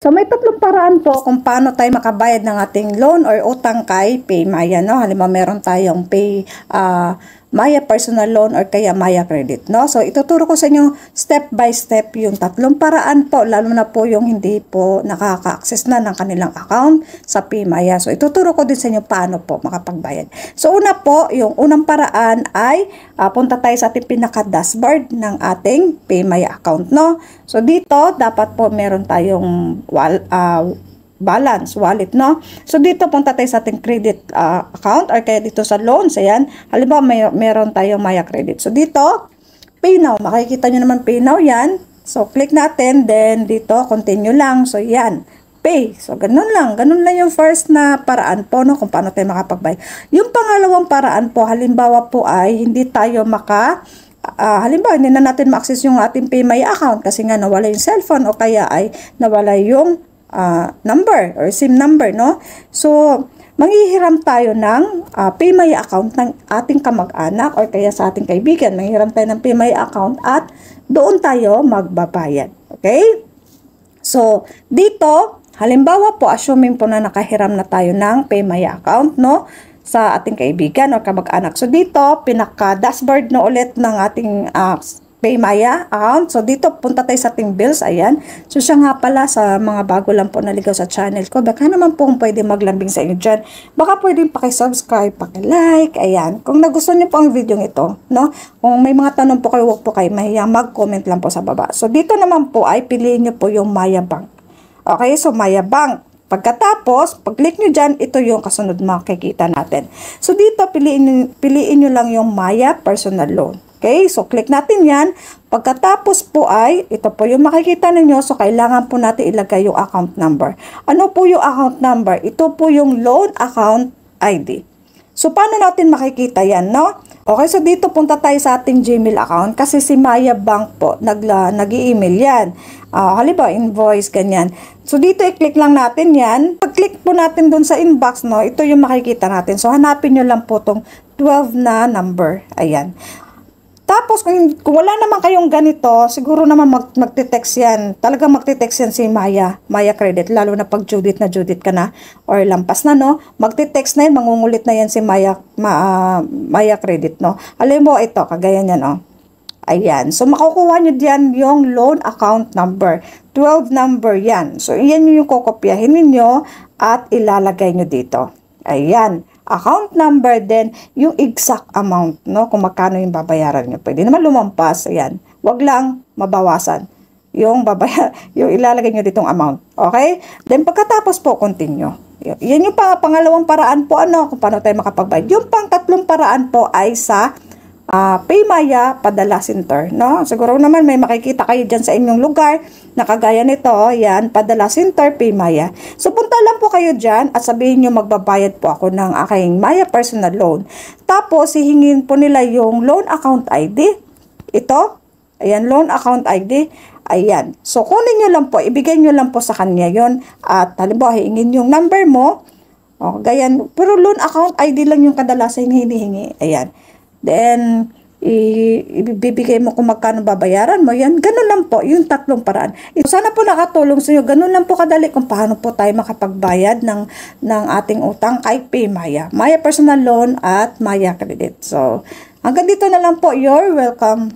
So, may tatlong paraan po kung paano tayo makabayad ng ating loan or utang kay PayMaya, no? Halimbawa, meron tayong Maya Personal Loan or kaya Maya Credit, no? So, ituturo ko sa inyo step by step yung tatlong paraan po, lalo na po yung hindi po nakaka-access na ng kanilang account sa PayMaya. So, ituturo ko din sa inyo paano po makapagbayad. So, una po, yung unang paraan ay punta tayo sa ating pinaka-dashboard ng ating PayMaya account, no? So, dito, dapat po meron tayong balance wallet, no? So dito punta tayo sa ating credit account or kaya dito sa loans, ayan. Halimbawa meron tayong Maya Credit. So dito, Pay Now, makikita nyo naman Pay Now yan. So click natin, then dito continue lang. So yan, pay. So ganun lang yung first na paraan po, no, kung paano tayo makapagbayad. Yung pangalawang paraan po, halimbawa po ay hindi tayo halimbawa, hindi na natin ma-access yung ating PayMaya account kasi nga nawala yung cellphone o kaya ay nawala yung number or SIM number, no? So, manghihiram tayo ng PayMaya account ng ating kamag-anak or kaya sa ating kaibigan. Manghihiram tayo ng PayMaya account at doon tayo magbabayad. Okay? So, dito, halimbawa po, assuming po na nakahiram na tayo ng PayMaya account, no? Sa ating kaibigan o kamag-anak. So, dito, pinaka-dashboard na ulit ng ating PayMaya account. So, dito, punta tayo sa ating bills. Ayan. So, siya nga pala sa mga bago lang po naligaw sa channel ko. Baka naman po pwede maglambing sa inyo dyan. Baka pwede pakisubscribe, pakilike. Ayan. Kung nagustuhan niyo po ang video ito, no? Kung may mga tanong po kayo, huwag po kayo mahiyang mag-comment lang po sa baba. So, dito naman po ay piliin niyo po yung Maya Bank. Okay? So, Maya Bank. Pagkatapos, pag-click nyo dyan, ito yung kasunod makikita natin. So, dito, piliin nyo lang yung Maya Personal Loan. Okay, so click natin yan. Pagkatapos po ay, ito po yung makikita ninyo. So, kailangan po natin ilagay yung account number. Ano po yung account number? Ito po yung loan account ID. So, paano natin makikita yan, no? Okay, so dito punta tayo sa ating Gmail account kasi si Maya Bank po, nag-i-email yan. Halimbawa, invoice, ganyan. So, dito i-click lang natin yan. Pag-click po natin dun sa inbox, no, ito yung makikita natin. So, hanapin nyo lang po tong 12 na number. Ayan. Tapos, kung wala naman kayong ganito, siguro naman magte-text yan. Talagang magte-text yan si Maya Credit. Lalo na pag Judith ka na or lampas na, no? Magte-text na yan, mangungulit na yan si Maya Credit, no? Alam mo, ito, kagaya niyan, no? Ayan. So, makukuha nyo diyan yung loan account number. 12 number yan. So, yan yung kokopyahin ninyo at ilalagay nyo dito. Ayan. Account number, then yung exact amount, no? Kung magkano yung babayaran nyo. Pwede naman lumampas, ayan. Wag lang mabawasan yung ilalagay nyo ditong amount. Okay? Then pagkatapos po, continue. Yan yung pangalawang paraan po, ano, kung paano tayo makapagbayad. Yung pang-tatlong paraan po ay sa PayMaya Padala Center, no? Siguro naman may makikita kayo dyan sa inyong lugar na kagaya nito, yan, Padala Center, PayMaya. So, punta lang po kayo dyan at sabihin nyo magbabayad po ako ng aking Maya Personal Loan. Tapos, hihingin po nila yung loan account ID. Ito, ayan, loan account ID. Ayan. So, kunin nyo lang po, ibigay nyo lang po sa kanya yon. At halimbawa, hihingin yung number mo. O, ganyan. Pero loan account ID lang yung kadalasan hinihingi. Ayan. Then, ibibigay mo kung magkano babayaran mo. Yan, ganun lang po, yung tatlong paraan. Sana po nakatulong sa inyo. Ganun lang po kadali kung paano po tayo makapagbayad ng ating utang kay PayMaya. Maya Personal Loan at Maya Credit. So, hanggang dito na lang po. You're welcome.